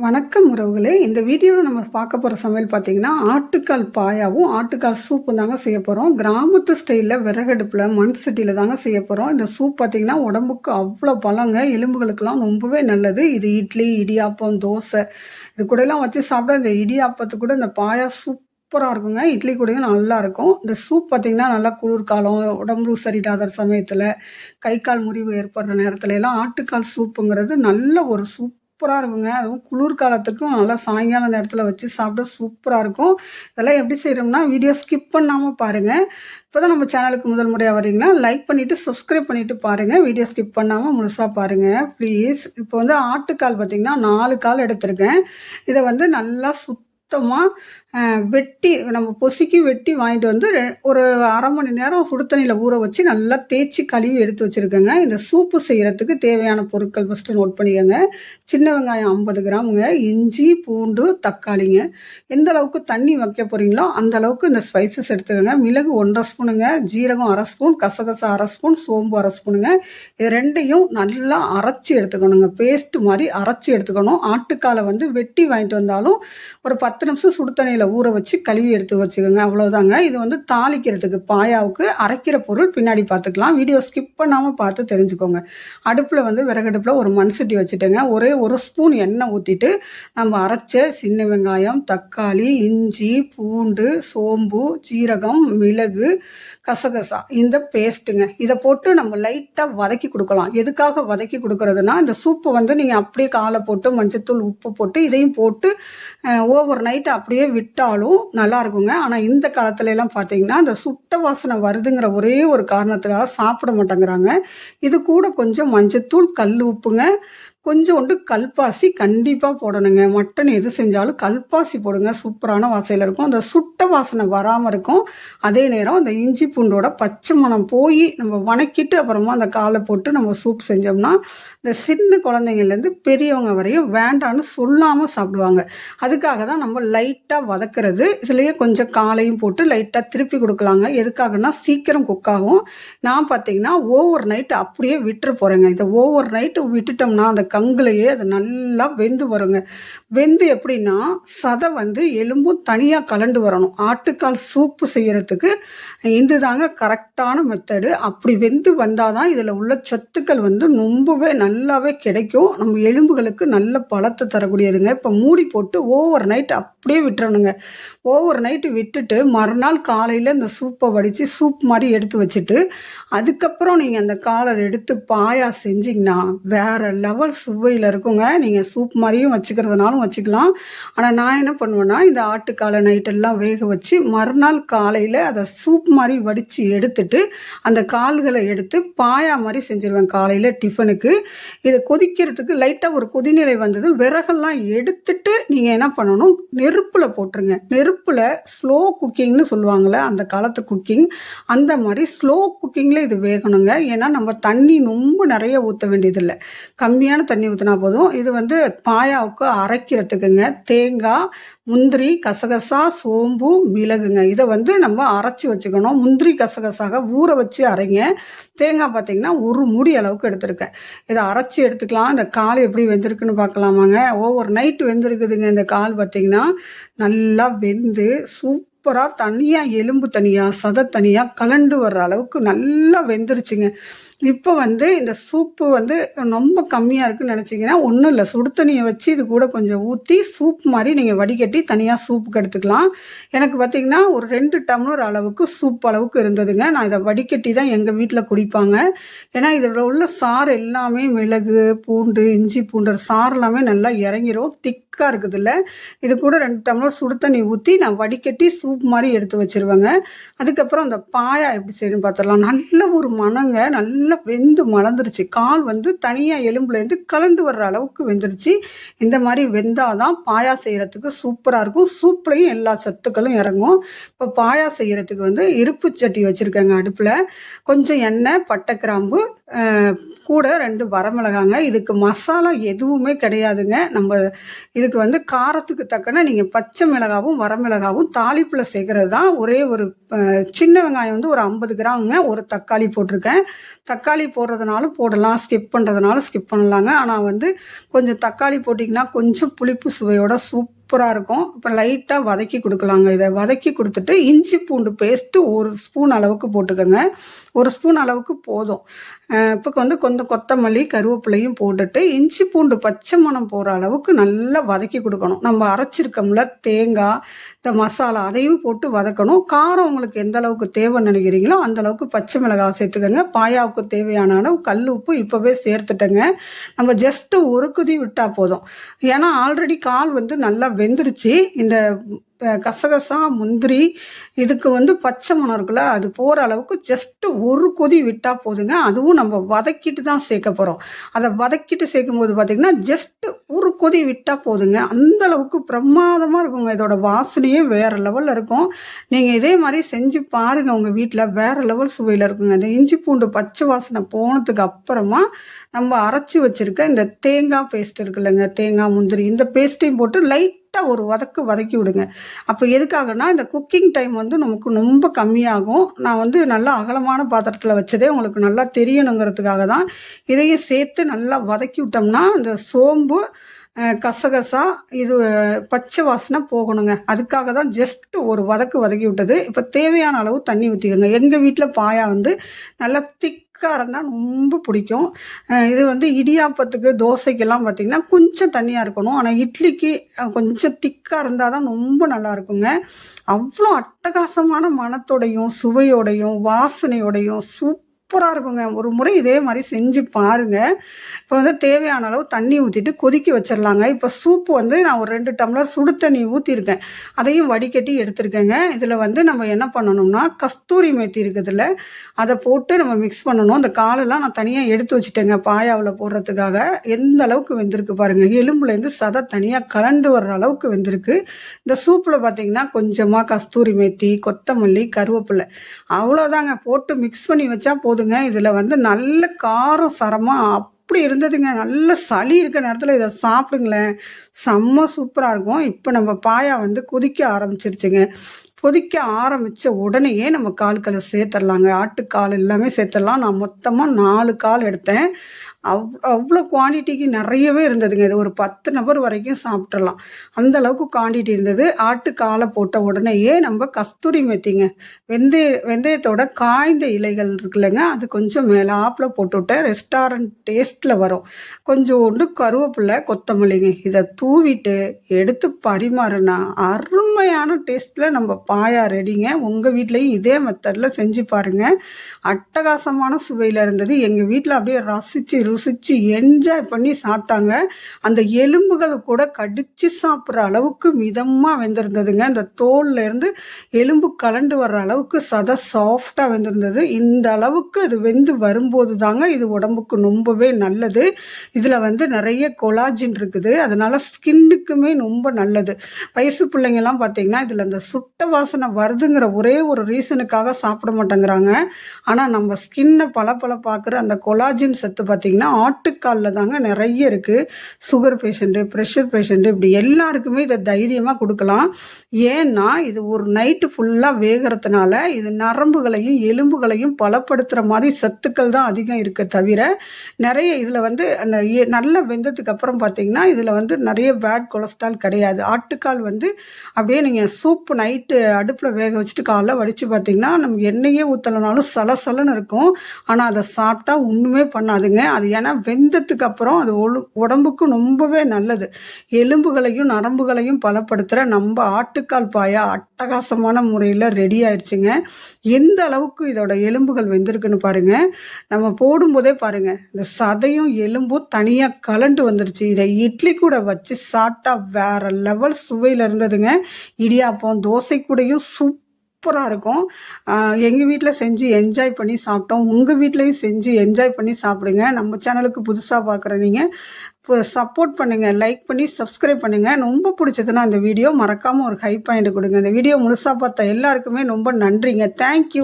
வணக்கம் உறவுகளே. இந்த வீடியோவில் நம்ம பார்க்க போகிற சமையல் பார்த்தீங்கன்னா ஆட்டுக்கால் பாயாவும் ஆட்டுக்கால் சூப்பும் தாங்க செய்ய போகிறோம். கிராமத்து ஸ்டைலில் விறகடுப்பில் மண் சட்டியில் தாங்க செய்ய போகிறோம். இந்த சூப் பார்த்திங்கன்னா உடம்புக்கு அவ்வளோ பலங்க, எலும்புகளுக்கெல்லாம் ரொம்பவே நல்லது. இது இட்லி, இடியாப்பம், தோசை இது கூடலாம் வச்சு சாப்பிட இந்த இடியாப்பத்து கூட இந்த பாயா சூப்பராக இருக்குங்க. இட்லி கூடயும் நல்லாயிருக்கும். இந்த சூப் பார்த்திங்கன்னா நல்லா குளிர்காலம், உடம்பு சரியில்லாத சமயத்தில், கை கால் முறிவு ஏற்படுற நேரத்துல எல்லாம் ஆட்டுக்கால் சூப்புங்கிறது நல்ல ஒரு சூப்பராக இருக்குங்க. அதுவும் குளிர்காலத்துக்கும் நல்லா சாயங்கால நேரத்தில் வச்சு சாப்பிட சூப்பராக இருக்கும். இதெல்லாம் எப்படி செய்கிறோம்னா வீடியோ ஸ்கிப் பண்ணாமல் பாருங்கள். இப்போ தான் நம்ம சேனலுக்கு முதல் முறையாக வரீங்கன்னா லைக் பண்ணிவிட்டு சப்ஸ்கிரைப் பண்ணிவிட்டு பாருங்கள். வீடியோ ஸ்கிப் பண்ணாமல் முழுசாக பாருங்கள் ப்ளீஸ். இப்போ வந்து ஆட்டுக்கால் பார்த்திங்கன்னா 4 கால் எடுத்திருக்கேன். இதை வந்து நல்லா சுத்தமாக வெட்டி நம்ம பொசுக்கி வெட்டி வாங்கிட்டு வந்து ஒரு அரை மணி நேரம் சுடு தண்ணியில் ஊற வச்சு நல்லா தேய்ச்சி கழுவி எடுத்து வச்சுருக்கேங்க. இந்த சூப்பு செய்கிறதுக்கு தேவையான பொருட்கள் ஃபஸ்ட்டு நோட் பண்ணிக்கோங்க. சின்ன வெங்காயம் 50 கிராமுங்க, இஞ்சி, பூண்டு, தக்காளிங்க. எந்த அளவுக்கு தண்ணி வைக்க போகிறீங்களோ அந்த அளவுக்கு இந்த ஸ்பைசஸ் எடுத்துக்கோங்க. மிளகு 1.5 ஸ்பூனுங்க, ஜீரகம் 1/2 ஸ்பூன், கசகசா 1/2 ஸ்பூன், சோம்பு 1/2 ஸ்பூனுங்க. இது ரெண்டையும் நல்லா அரைச்சி எடுத்துக்கணுங்க. பேஸ்ட்டு மாதிரி அரைச்சி எடுத்துக்கணும். ஆட்டுக்காலை வந்து வெட்டி வாங்கிட்டு வந்தாலும் ஒரு 10 நிமிஷம் சுடு தண்ணியில் ஊற வச்சு கழுவி எடுத்து வச்சுக்கோங்க. அவ்வளோதாங்க. இது வந்து தாளிக்கிறதுக்கு பாயாவுக்கு அரைக்கிற பொருள் பின்னாடி பார்த்துக்கலாம். வீடியோ ஸ்கிப் பண்ணாமல் பார்த்து தெரிஞ்சுக்கோங்க. அடுப்பில் வந்து விறகடுப்பில் ஒரு மண் சட்டி வச்சுட்டேங்க. ஒரே 1 ஸ்பூன் எண்ணெய் ஊற்றிட்டு நம்ம அரைச்ச சின்ன வெங்காயம், தக்காளி, இஞ்சி, பூண்டு, சோம்பு, ஜீரகம், மிளகு, கசகசா இந்த பேஸ்ட்டுங்க. இதை போட்டு நம்ம லைட்டாக வதக்கி கொடுக்கலாம். எதுக்காக வதக்கி கொடுக்குறதுனா இந்த சூப்பை வந்து நீங்கள் அப்படியே காலை போட்டு மஞ்சத்தூள், உப்பு போட்டு இதையும் போட்டு ஓவர் நைட் அப்படியே விட்டாலும் நல்லா இருக்குங்க. ஆனால் இந்த காலத்துல எல்லாம் பார்த்தீங்கன்னா இந்த சுட்ட வாசனை வருதுங்கிற ஒரே ஒரு காரணத்துக்காக சாப்பிட மாட்டேங்கிறாங்க. இது கூட கொஞ்சம் மஞ்சத்தூள், கல் உப்புங்க, கொஞ்சோண்டு கல்பாசி கண்டிப்பாக போடணுங்க. மட்டன் எது செஞ்சாலும் கல்பாசி போடுங்க. சூப்பரான வாசையில் இருக்கும். அந்த சுட்ட வாசனை வராமல் இருக்கும். அதே நேரம் அந்த இஞ்சி பூண்டோட பச்சை மணம் போய் நம்ம வணக்கிட்டு அப்புறமா அந்த காலை போட்டு நம்ம சூப் செஞ்சோம்னா இந்த சின்ன குழந்தைங்கள்லேருந்து பெரியவங்க வரையும் வேண்டான்னு சொல்லாமல் சாப்பிடுவாங்க. அதுக்காக தான் நம்ம லைட்டாக வதக்கிறது. இதுலேயே கொஞ்சம் காலையும் போட்டு லைட்டாக திருப்பி கொடுக்கலாங்க. எதுக்காகனா சீக்கிரம் குக் ஆகும். நான் பார்த்தீங்கன்னா ஓவர் நைட்டு அப்படியே விட்டுற போகிறேங்க. இதை ஓவர் நைட்டு விட்டுட்டோம்னா அந்த கங்குலையே அது நல்லா வெந்து வருங்க. வெந்து எப்படின்னா சதை வந்து எலும்பும் தனியாக கலண்டு வரணும். ஆட்டுக்கால் சூப்பு செய்கிறதுக்கு இது தாங்க கரெக்டான மெத்தடு. அப்படி வெந்து வந்தால் தான் இதில் உள்ள சத்துக்கள் வந்து ரொம்பவே நல்லாவே கிடைக்கும். நம்ம எலும்புகளுக்கு நல்ல பலத்தை தரக்கூடியதுங்க. இப்போ மூடி போட்டு ஓவர் நைட் அப்படியே விட்டுறணுங்க. ஓவர் நைட்டு விட்டுட்டு மறுநாள் காலையில் இந்த சூப்பை வடித்து சூப் மாதிரி எடுத்து வச்சுட்டு அதுக்கப்புறம் நீங்கள் அந்த காலை எடுத்து பாயா செஞ்சிங்கன்னா வேறு லெவல் சுவையில் இருக்குங்க. நீங்கள் சூப் மாதிரியும் வச்சுக்கிறதுனாலும் வச்சுக்கலாம். ஆனால் நான் என்ன பண்ணுவேன்னா இந்த ஆட்டுக்காலை நைட்டெல்லாம் வேக வச்சு மறுநாள் காலையில் அதை சூப் மாதிரி வடித்து எடுத்துட்டு அந்த கால்களை எடுத்து பாயா மாதிரி செஞ்சுருவேன் காலையில் டிஃபனுக்கு. இதை கொதிக்கிறதுக்கு லைட்டாக ஒரு கொதிநிலை வந்தது விறகெல்லாம் எடுத்துட்டு நீங்கள் என்ன பண்ணணும், நெருப்பில் போட்டுருங்க. நெருப்பில் ஸ்லோ குக்கிங்னு சொல்லுவாங்கள்ல, அந்த காலத்து குக்கிங் அந்த மாதிரி ஸ்லோ குக்கிங்கில் இது வேகணுங்க. ஏன்னா நம்ம தண்ணி ரொம்ப நிறைய ஊற்ற வேண்டியதில்லை, கம்மியான தண்ணி ஊற்றினா போதும். இது வந்து பாயாவுக்கு அரைக்கிறதுக்குங்க. தேங்காய், முந்திரி, கசகசா, சோம்பு, மிளகுங்க. இதை வந்து நம்ம அரைச்சி வச்சுக்கணும். முந்திரி கசகசாக ஊற வச்சு அரைங்க. தேங்காய் பார்த்திங்கன்னா ஒரு மூடி அளவுக்கு எடுத்துருக்கேன். இதை அரைச்சி எடுத்துக்கலாம். இந்த கால் எப்படி வெந்திருக்குன்னு பார்க்கலாமாங்க. Over night வெந்திருக்குதுங்க. இந்த கால் பார்த்திங்கன்னா நல்லா வெந்து சூப்பராக தனியாக எலும்பு தனியாக சதை தனியாக கலண்டு வர்ற அளவுக்கு நல்லா வெந்துருச்சுங்க. இப்போ வந்து இந்த சூப்பு வந்து ரொம்ப கம்மியாக இருக்குதுன்னு நினச்சிங்கன்னா ஒன்றும் இல்லை, சுடு தண்ணியை வச்சு இது கூட கொஞ்சம் ஊற்றி சூப் மாதிரி நீங்கள் வடிகட்டி தனியாக சூப்புக்கு எடுத்துக்கலாம். எனக்கு பார்த்திங்கன்னா ஒரு 2 டம்ளர் அளவுக்கு சூப் அளவுக்கு இருந்ததுங்க. நான் இதை வடிகட்டி தான் எங்கள் வீட்டில் குடிப்பாங்க. ஏன்னா இதில் உள்ள சாறு எல்லாமே மிளகு, பூண்டு, இஞ்சி பூண்டு சாறு எல்லாமே நல்லா இறங்கிரும். திக்காக இருக்குதுல்ல, இது கூட 2 டம்ளர் சுடு தண்ணி ஊற்றி நான் வடிகட்டி சூப் மாதிரி எடுத்து வச்சுருவேங்க. அதுக்கப்புறம் அந்த பாயா எப்படி செய்யணும்னு பார்த்துடலாம். நல்ல ஒரு மணங்க, நல்ல வெந்து மலர்ந்துருச்சு. கால் வந்து தனியாக எலும்புலேருந்து கலண்டு வர்ற அளவுக்கு வெந்துருச்சு. இந்த மாதிரி வெந்தாதான் பாயா செய்கிறதுக்கு சூப்பராக இருக்கும். சூப்லேயும் எல்லா சத்துக்களும் இறங்கும். இப்போ பாயா செய்கிறதுக்கு வந்து இருப்பு சட்டி வச்சுருக்கேங்க. அடுப்பில் கொஞ்சம் எண்ணெய், பட்டை, கிராம்பு, கூட 2 வரமிளகாங்க. இதுக்கு மசாலா எதுவுமே கிடையாதுங்க. நம்ம இதுக்கு வந்து காரத்துக்கு தக்கன நீங்கள் பச்சை மிளகாவும் வரமிளகாவும் தாளிப்பில் சேர்க்குறது தான். ஒரே ஒரு சின்ன வெங்காயம் வந்து ஒரு 50 கிராமுங்க. ஒரு தக்காளி போட்டிருக்கேன். தக்காளி போடுறதுனாலும் போடலாம், ஸ்கிப் பண்ணுறதுனாலும் ஸ்கிப் பண்ணலாங்க. ஆனால் வந்து கொஞ்சம் தக்காளி போட்டிங்கன்னா கொஞ்சம் புளிப்பு சுவையோட சூப்பராக இருக்கும். இப்போ லைட்டாக வதக்கி கொடுக்கலாங்க. இதை வதக்கி கொடுத்துட்டு இஞ்சி பூண்டு பேஸ்ட்டு 1 ஸ்பூன் அளவுக்கு போட்டுக்கோங்க. 1 ஸ்பூன் அளவுக்கு போதும். இப்போ வந்து கொஞ்சம் கொத்தமல்லி கருவேப்பிலையும் போட்டுட்டு இஞ்சி பூண்டு பச்சை மணம் போகிற அளவுக்கு நல்லா வதக்கி கொடுக்கணும். நம்ம அரைச்சிருக்கோம்ல தேங்காய், இந்த மசாலா அதையும் போட்டு வதக்கணும். காரம் உங்களுக்கு எந்த அளவுக்கு தேவைன்னு நினைக்கிறீங்களோ அந்த அளவுக்கு பச்சை மிளகாய் சேர்த்துக்கோங்க. பாயாவுக்கு தேவையான அளவு கல் உப்பு இப்போவே சேர்த்துட்டேங்க. நம்ம ஜஸ்ட்டு ஒரு கொதி விட்டால் போதும். ஏன்னா ஆல்ரெடி கால் வந்து நல்லா வெந்துருச்சு. இந்த கசகசா முந்திரி இதுக்கு வந்து பச்சை மணம் இருக்குல்ல, அது போகிற அளவுக்கு ஜஸ்ட்டு ஒரு கொதி விட்டால் போதுங்க. அதுவும் நம்ம வதக்கிட்டு தான் சேர்க்க போகிறோம். அதை வதக்கிட்டு சேர்க்கும்போது பார்த்திங்கன்னா ஜஸ்ட்டு ஒரு கொதி விட்டால் போதுங்க. அந்த அளவுக்கு பிரமாதமாக இருக்குங்க. இதோட வாசனையே வேறு லெவலில் இருக்கும். நீங்கள் இதே மாதிரி செஞ்சு பாருங்கள் உங்கள் வீட்டில். வேறு லெவல் சுவையில் இருக்குங்க. இந்த இஞ்சி பூண்டு பச்சை வாசனை போனதுக்கு அப்புறமா நம்ம அரைச்சி வச்சுருக்க இந்த தேங்காய் பேஸ்ட் இருக்குல்லங்க, தேங்காய் முந்திரி இந்த பேஸ்ட்டையும் போட்டு லைட்டாக ஒரு வதக்கி விடுங்க. அப்போ எதுக்காகனா இந்த குக்கிங் டைம் வந்து நமக்கு ரொம்ப கம்மியாகும். நான் வந்து நல்லா அகலமான பாத்திரத்தில் வச்சதே உங்களுக்கு நல்லா தெரியணுங்கிறதுக்காக தான். இதையும் சேர்த்து நல்லா வதக்கி விட்டோம்னா இந்த சோம்பு கசகசா இது பச்சை வாசனை போகணுங்க. அதுக்காக தான் ஜஸ்ட்டு ஒரு வதக்கி விட்டது. இப்போ தேவையான அளவு தண்ணி ஊற்றிக்கோங்க. எங்கள் வீட்டில் பாயா வந்து நல்லா திக்காக இருந்தால் ரொம்ப பிடிக்கும். இது வந்து இடியாப்பத்துக்கு தோசைக்கெல்லாம் பார்த்திங்கன்னா கொஞ்சம் தண்ணியாக இருக்கணும். ஆனால் இட்லிக்கு கொஞ்சம் திக்காக இருந்தால் தான் ரொம்ப நல்லாயிருக்குங்க. அவ்வளோ அட்டகாசமான மணத்தோடையும் சுவையோடையும் வாசனையோடையும் சூப்பராக இருக்குங்க. ஒரு முறை இதே மாதிரி செஞ்சு பாருங்கள். இப்போ வந்து தேவையான அளவு தண்ணி ஊற்றிட்டு கொதிக்க வச்சிடலாங்க. இப்போ சூப்பு வந்து நான் ஒரு 2 டம்ளர் சுடு தண்ணி ஊற்றிருக்கேன். அதையும் வடிகட்டி எடுத்துருக்கேங்க. இதில் வந்து நம்ம என்ன பண்ணணும்னா கஸ்தூரி மேத்தி இருக்குதுல்ல, அதை போட்டு நம்ம மிக்ஸ் பண்ணணும். அந்த காலெல்லாம் நான் தனியாக எடுத்து வச்சுட்டேங்க பாயாவில் போடுறதுக்காக. எந்த அளவுக்கு வெந்திருக்கு பாருங்கள். எலும்புலேருந்து சதை தனியாக கலண்டு வர்ற அளவுக்கு வெந்திருக்கு. இந்த சூப்பில் பார்த்திங்கன்னா கொஞ்சமாக கஸ்தூரி மேத்தி, கொத்தமல்லி, கருவேப்பிலை அவ்வளோதாங்க போட்டு மிக்ஸ் பண்ணி வச்சா போதுங்க. இதில் வந்து நல்ல காரம் சரமாக அப்படி இருந்ததுங்க. நல்ல சளி இருக்க நேரத்தில் இதை சாப்பிடுங்களேன், செம்ம சூப்பராக இருக்கும். இப்போ நம்ம பாயா வந்து கொதிக்க ஆரம்பிச்சிருச்சுங்க. கொதிக்க ஆரம்பித்த உடனேயே நம்ம கால்களை சேர்த்துடலாங்க. ஆட்டுக்கால் எல்லாமே சேர்த்துடலாம். நான் மொத்தமாக 4 கால் எடுத்தேன். அவ்வளோ குவான்டிட்டிக்கு நிறையவே இருந்ததுங்க. இது ஒரு 10 நபர் வரைக்கும் சாப்பிட்றலாம், அந்த அளவுக்கு குவான்டிட்டி இருந்தது. ஆட்டுக்காலை போட்ட உடனேயே நம்ம கஸ்தூரி மெத்திங்க, வெந்தயத்தோட காய்ந்த இலைகள் இருக்குல்லங்க, அது கொஞ்சம் மேலாப்பில் போட்டுவிட்டேன். ரெஸ்டாரண்ட் டேஸ்ட்டில் வரும். கொஞ்சோண்டு கருவேப்பிலை, கொத்தமல்லிங்க, இதை தூவிட்டு எடுத்து பரிமாறுனா அருமையான டேஸ்ட்டில் நம்ம பாயா ரெடிங்க. உங்கள் வீட்லேயும் இதே மெத்தடில் செஞ்சு பாருங்கள். அட்டகாசமான சுவையில் இருந்தது. எங்கள் வீட்டில் அப்படியே ருசித்து என்ஜாய் பண்ணி சாப்பிட்டாங்க. அந்த எலும்புகள் கூட கடித்து சாப்பிட்ற அளவுக்கு மிதமாக வெந்திருந்ததுங்க. இந்த தோல்லேருந்து எலும்பு கலண்டு வர்ற அளவுக்கு சதை சாஃப்டாக வெந்திருந்தது. இந்த அளவுக்கு அது வெந்து வரும்போது தாங்க இது உடம்புக்கு ரொம்பவே நல்லது. இதில் வந்து நிறைய கொலாஜின் இருக்குது. அதனால் ஸ்கின்னுக்குமே ரொம்ப நல்லது. வயசு பிள்ளைங்கள்லாம் பார்த்திங்கன்னா இதில் அந்த சுட்ட வாசனை வருதுங்கிற ஒரே ஒரு ரீசனுக்காக சாப்பிட மாட்டேங்கிறாங்க. ஆனால் நம்ம ஸ்கின்னை பளபளப்பாக்குற அந்த கொலாஜின் சத்து பார்த்திங்கன்னா ஆட்டுக்காலில் தாங்க நிறைய இருக்குது. சுகர் பேஷண்ட்டு, ப்ரெஷர் பேஷண்ட்டு, இப்படி எல்லாருக்குமே இதை தைரியமாக கொடுக்கலாம். ஏன்னா இது ஒரு நைட்டு ஃபுல்லாக வேகிறதுனால இது நரம்புகளையும் எலும்புகளையும் பலப்படுத்துகிற மாதிரி சத்துக்கள் தான் அதிகம் இருக்க தவிர நிறைய இதில் வந்து அந்த நல்ல வெந்ததுக்கு அப்புறம் பார்த்திங்கன்னா இதில் வந்து நிறைய பேட் கொலஸ்ட்ரால் கிடையாது. ஆட்டுக்கால் வந்து அப்படியே நீங்கள் சூப்பு நைட்டு அடுப்பில் வேக வச்சுட்டு காலைல வடித்து பார்த்திங்கன்னா நம்ம எண்ணெயே ஊற்றலைனாலும் சலசலன்னு இருக்கும். ஆனால் அதை சாப்பிட்டா ஒன்றுமே பண்ணாதுங்க. அது ஏன்னா வெந்ததுக்கு அப்புறம் அது உடம்புக்கு ரொம்பவே நல்லது. எலும்புகளையும் நரம்புகளையும் பலப்படுத்துகிற நம்ம ஆட்டுக்கால் பாயா அட்டகாசமான முறையில் ரெடி ஆயிடுச்சுங்க. எந்த அளவுக்கு இதோட எலும்புகள் வெந்திருக்குன்னு பாருங்கள். நம்ம போடும்போதே பாருங்கள் இந்த சதையும் எலும்பும் தனியாக கலண்டு வந்துருச்சு. இதை இட்லி கூட வச்சு சாப்பிட்டா வேறு லெவல் சுவையில் இருந்ததுங்க. இடியாப்பம் தோசை கூடயும் சூப்பராக இருக்கும். எங்கள் வீட்டில் செஞ்சு என்ஜாய் பண்ணி சாப்பிட்டோம். உங்கள் வீட்லேயும் செஞ்சு என்ஜாய் பண்ணி சாப்பிடுங்க. நம்ம சேனலுக்கு புதுசாக பார்க்குற நீங்கள் இப்போ சப்போர்ட் பண்ணுங்கள், லைக் பண்ணி சப்ஸ்கிரைப் பண்ணுங்கள். ரொம்ப பிடிச்சதுன்னா இந்த வீடியோ மறக்காமல் ஒரு ஹை பாயிண்ட் கொடுங்க. இந்த வீடியோ முழுசாக பார்த்த எல்லாருக்குமே ரொம்ப நன்றிங்க. தேங்க்யூ.